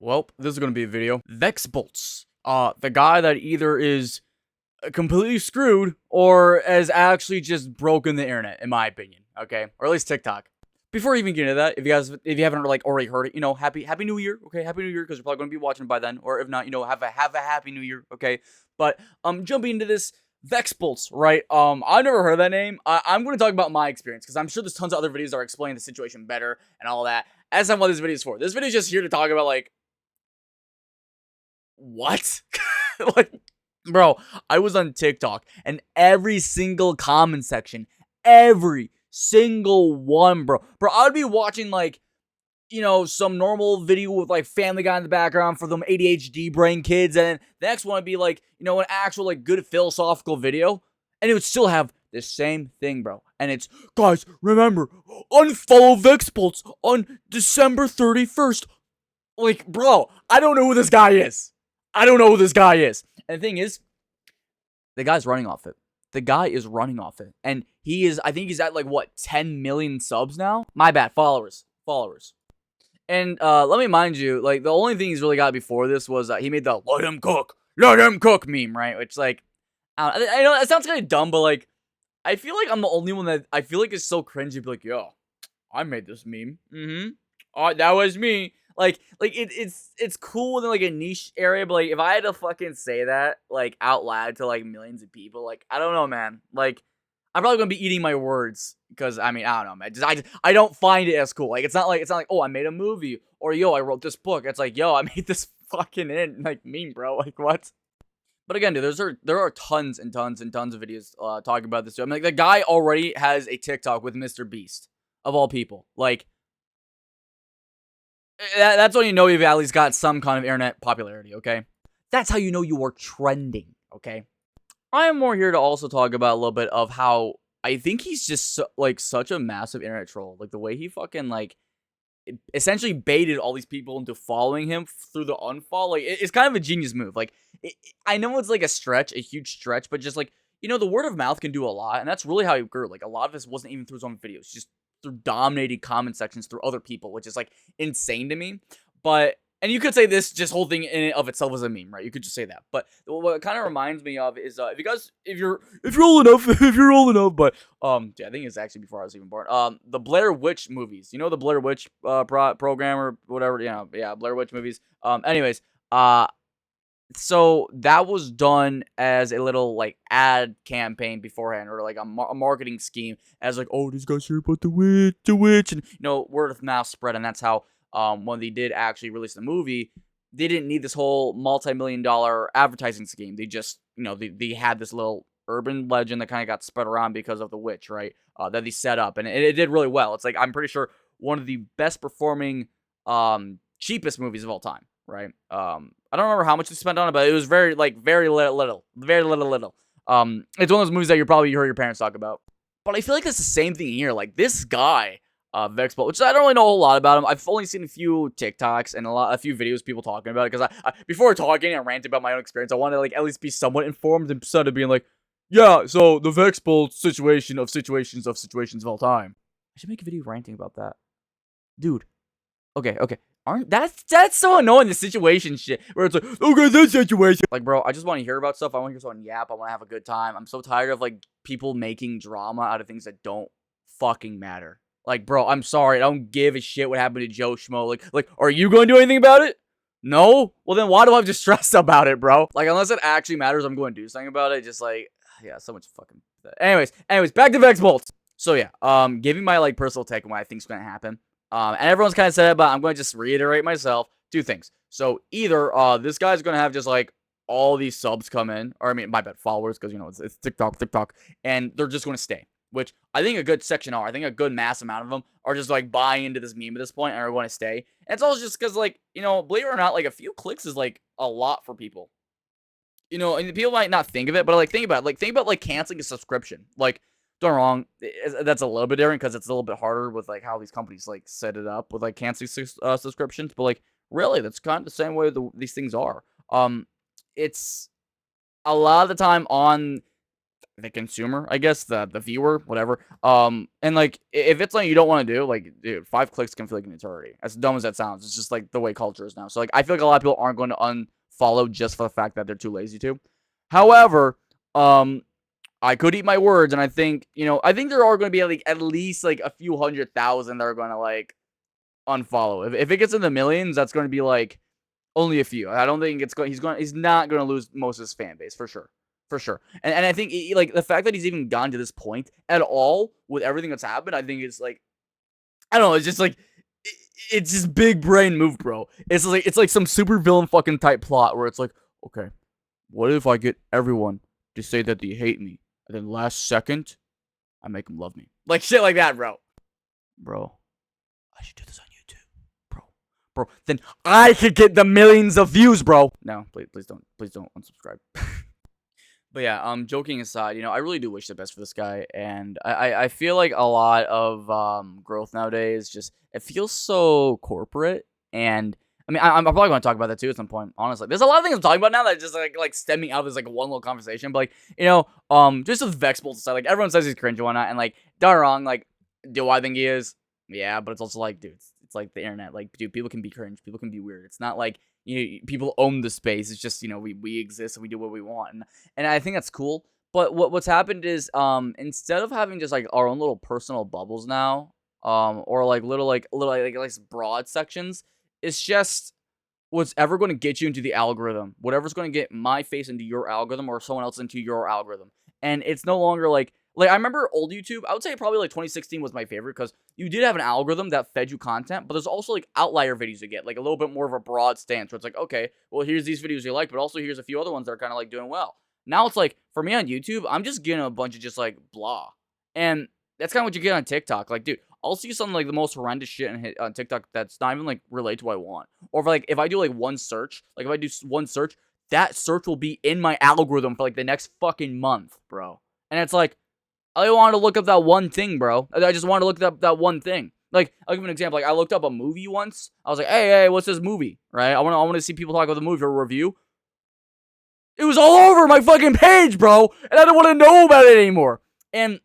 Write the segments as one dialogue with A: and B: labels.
A: Well, this is gonna be a video. Vexbolts. The guy that either is completely screwed or has actually just broken the internet, in my opinion. Okay, or at least TikTok. Before we even get into that, if you haven't like already heard it, happy New Year. Okay, Happy New Year, because you're probably gonna be watching by then, or if not, have a Happy New Year. Okay, but jumping into this. Vexbolts, right? I've never heard of that name. I'm going to talk about my experience because I'm sure there's tons of other videos that are explaining the situation better and all that. That's not what this video is for. This video is just here to talk about, like, what? Like, bro, I was on TikTok and every single comment section, every single one, bro. I would be watching, like, some normal video with, like, Family Guy in the background for them ADHD brain kids. And then the next one would be, like, an actual, like, good philosophical video. And it would still have the same thing, bro. And it's, guys, remember, unfollow Vexbolts on December 31st. Like, bro, I don't know who this guy is. And the thing is, the guy's running off it. And I think he's at, like, what, 10 million subs now? My bad, followers. And let me mind you, like, the only thing he's really got before this was he made the let him cook meme, right? Which, like, I know it sounds kind of dumb, but, like, I feel like I'm the only one that I feel like is so cringy. Be like, yo, I made this meme. That was me. Like it's cool in, like, a niche area, but, like, if I had to fucking say that, like, out loud to, like, millions of people, like, I don't know, man. Like, I'm probably gonna be eating my words because, I mean, I don't know, man. I don't find it as cool. Like, it's not like, oh, I made a movie, or yo, I wrote this book. It's like, yo, I made this fucking meme, bro. Like, what? But again, dude, there are tons and tons and tons of videos talking about this. I mean, like, the guy already has a TikTok with Mr. Beast, of all people. Like, that's when you know you've at least got some kind of internet popularity. Okay, that's how you know you are trending. Okay. I am more here to also talk about a little bit of how I think he's just such a massive internet troll. Like, the way he fucking, like, essentially baited all these people into following him through the unfollow. Like, it's kind of a genius move. Like, I know it's like a huge stretch, but just, like, the word of mouth can do a lot, and that's really how he grew. Like, a lot of this wasn't even through his own videos, just through dominating comment sections through other people, which is, like, insane to me. And you could say this whole thing in and of itself is a meme, right? You could just say that. But what it kind of reminds me of is if you're old enough, but yeah, I think it's actually before I was even born. The Blair Witch movies, the Blair Witch program or whatever, yeah, Blair Witch movies. Anyways, so that was done as a little, like, ad campaign beforehand, or like a marketing scheme, as like, oh, these guys hear about the witch, and word of mouth spread, and that's how. When they did actually release the movie, they didn't need this whole multi-million-dollar advertising scheme. They just, they had this little urban legend that kind of got spread around because of the witch, right? That they set up, and it did really well. It's like, I'm pretty sure one of the best performing, cheapest movies of all time, right? I don't remember how much they spent on it, but it was very little. It's one of those movies that you probably heard your parents talk about. But I feel like it's the same thing here. Like, this guy. Vexbolt, which I don't really know a whole lot about him. I've only seen a few TikToks and a few videos people talking about it, because I before talking and ranting about my own experience, I wanted to, like, at least be somewhat informed instead of being like, yeah, so the Vexbolt situation of situations of all time. I should make a video ranting about that, dude. Okay. That's so annoying, the situation shit, where it's like, okay, this situation. Like, bro, I just want to hear about stuff. I want to hear someone yap. I want to have a good time. I'm so tired of, like, people making drama out of things that don't fucking matter. Like, bro, I'm sorry. I don't give a shit what happened to Joe Schmo. Like, are you going to do anything about it? No? Well, then why do I have to stress about it, bro? Like, unless it actually matters, I'm going to do something about it. Just, like, yeah, so much fucking... Anyways, back to Vexbolts. So, yeah, giving my, like, personal take on what I think's going to happen. And everyone's kind of said it, but I'm going to just reiterate myself. Two things. So, either this guy's going to have just, like, all these subs come in. Or, I mean, my bad, followers, because, it's TikTok. And they're just going to stay. Which I think a good section are. I think a good mass amount of them are just, like, buying into this meme at this point and are going to stay. And it's also just because, like, believe it or not, like, a few clicks is, like, a lot for people. And people might not think of it, but, like, think about it. Like, canceling a subscription. Like, don't get me wrong, that's a little bit different because it's a little bit harder with, like, how these companies, like, set it up with, like, canceling subscriptions. But, like, really, that's kind of the same way these things are. It's a lot of the time on the consumer, I guess, the viewer, whatever. And like if it's something you don't want to do, like dude, 5 clicks can feel like an eternity. As dumb as that sounds, it's just like the way culture is now. So like I feel like a lot of people aren't going to unfollow just for the fact that they're too lazy to. However, I could eat my words, and I think I think there are going to be like at least like a few 100,000 that are going to like unfollow. If it gets in the millions, that's going to be like only a few. I don't think it's going. He's not going to lose most of his fan base for sure, for sure. And I think like the fact that he's even gotten to this point at all with everything that's happened, I think it's like I don't know. It's just like it's just big brain move, bro. It's like some super villain fucking type plot where it's like, okay, what if I get everyone to say that they hate me, and then last second I make them love me, like shit like that, bro. Bro, I should do this on YouTube, bro. Then I could get the millions of views, bro. No, please don't unsubscribe. But yeah, joking aside, I really do wish the best for this guy, and I feel like a lot of growth nowadays just it feels so corporate, and I mean I'm probably going to talk about that too at some point. Honestly, there's a lot of things I'm talking about now that just like stemming out of this like one little conversation, but like just with Vexbolts aside, like everyone says he's cringe and whatnot, and like don't wrong, like do I think he is? Yeah, but it's also like dude, it's like the internet, like dude, people can be cringe, people can be weird. It's not like people own the space. It's just we exist and we do what we want, and I think that's cool. But what's happened is instead of having just like our own little personal bubbles now, or like little like broad sections, it's just what's ever going to get you into the algorithm, whatever's going to get my face into your algorithm or someone else into your algorithm. And it's no longer like I remember old YouTube. I would say probably like 2016 was my favorite because you did have an algorithm that fed you content, but there's also like outlier videos you get, like a little bit more of a broad stance where it's like, okay, well here's these videos you like, but also here's a few other ones that are kind of like doing well. Now it's like for me on YouTube, I'm just getting a bunch of just like blah, and that's kind of what you get on TikTok. Like, dude, I'll see something like the most horrendous shit on TikTok that's not even like related to what I want. Or if I do like one search, like if I do one search, that search will be in my algorithm for like the next fucking month, bro. And it's like I wanted to look up that one thing, bro. I just wanted to look up that one thing. Like, I'll give you an example. Like, I looked up a movie once. I was like, hey, what's this movie? Right? I want to see people talk about the movie or review. It was all over my fucking page, bro. And I don't want to know about it anymore. And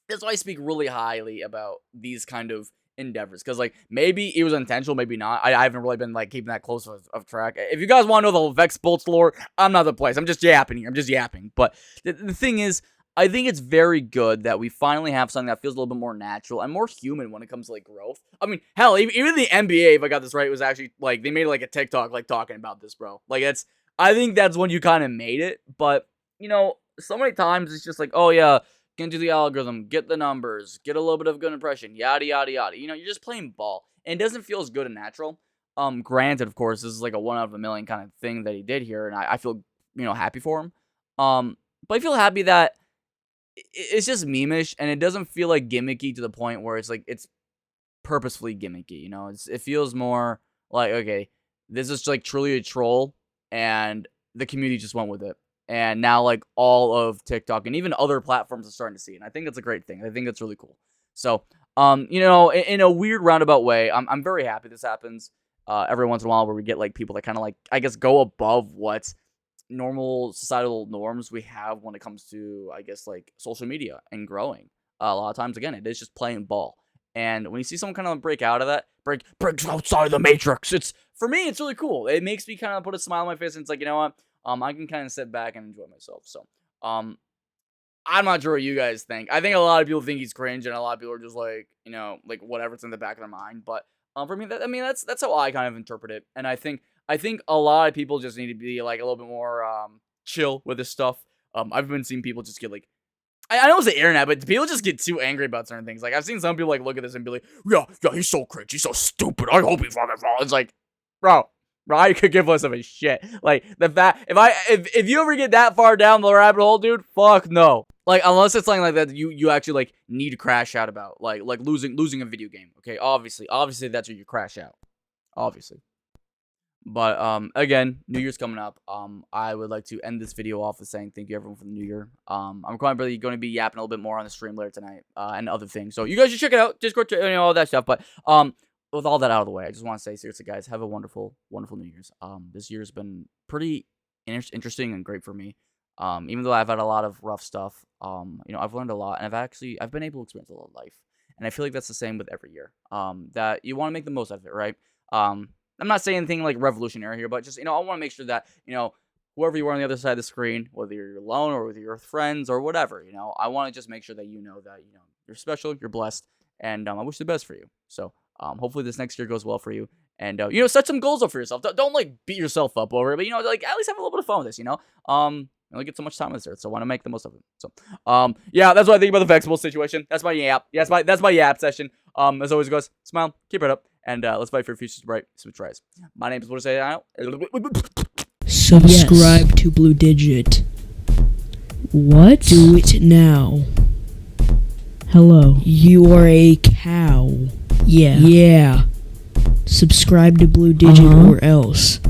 A: that's why I speak really highly about these kind of endeavors. Because, like, maybe it was intentional, maybe not. I haven't really been, like, keeping that close of track. If you guys want to know the Vexbolts lore, I'm not the place. I'm just yapping here. I'm just yapping. But the thing is, I think it's very good that we finally have something that feels a little bit more natural and more human when it comes to like growth. I mean, hell, even the NBA, if I got this right, was actually like they made like a TikTok like talking about this, bro. Like I think that's when you kind of made it. But so many times it's just like, oh yeah, get into the algorithm, get the numbers, get a little bit of good impression, yada yada yada. You're just playing ball, and it doesn't feel as good and natural. Granted, of course, this is like a one out of a million kind of thing that he did here, and I feel happy for him. But I feel happy that it's just memeish, and it doesn't feel like gimmicky to the point where it's like it's purposefully gimmicky. It feels more like, okay, this is like truly a troll, and the community just went with it, and now like all of TikTok and even other platforms are starting to see it. And I think that's a great thing. I think that's really cool. So, in a weird roundabout way, I'm very happy this happens. Every once in a while, where we get like people that kind of like I guess go above what normal societal norms we have when it comes to, I guess, like social media and growing. A lot of times, again, it is just playing ball. And when you see someone kind of break out of that, break outside of the matrix, it's for me, it's really cool. It makes me kind of put a smile on my face, and it's like, you know what, I can kind of sit back and enjoy myself. So, I'm not sure what you guys think. I think a lot of people think he's cringe, and a lot of people are just like, like whatever's in the back of their mind. But for me, that's how I kind of interpret it. And I think a lot of people just need to be like a little bit more chill with this stuff. I've been seeing people just get like, I know it's the internet, but people just get too angry about certain things. Like I've seen some people like look at this and be like, yeah, he's so cringe, he's so stupid. I hope he fucking falls. It's like, bro, you could give us a shit. Like the fact, if you ever get that far down the rabbit hole, dude, fuck no. Like unless it's something like that you actually like need to crash out about, like losing a video game. Okay, obviously that's where you crash out, obviously. But again, New Year's coming up. I would like to end this video off with saying thank you everyone for the New Year. I'm probably going to be yapping a little bit more on the stream later tonight, and other things. So you guys should check it out. Discord, all that stuff. But with all that out of the way, I just want to say seriously, guys, have a wonderful, wonderful New Year's. This year's been pretty interesting and great for me. Even though I've had a lot of rough stuff, I've learned a lot, and I've been able to experience a lot of life. And I feel like that's the same with every year. That you want to make the most of it, right? I'm not saying anything like revolutionary here, but just, I want to make sure that, whoever you are on the other side of the screen, whether you're alone or whether you're with friends or whatever, I want to just make sure that that, you're special, you're blessed, and I wish the best for you. So hopefully this next year goes well for you. And, set some goals up for yourself. Don't like beat yourself up over it, but, like at least have a little bit of fun with this, I only get so much time on this earth, so I want to make the most of it. So, yeah, that's what I think about the Vexbolts situation. That's my yap. Yeah, that's my yap session. As always, guys, smile, keep it up, and let's fight for your futures bright. Smooth tries. My name is what I say.
B: Subscribe to Blue Digit.
C: What?
B: Do it now.
C: Hello.
B: You are a cow.
C: Yeah.
B: Yeah. Subscribe to Blue Digit or else.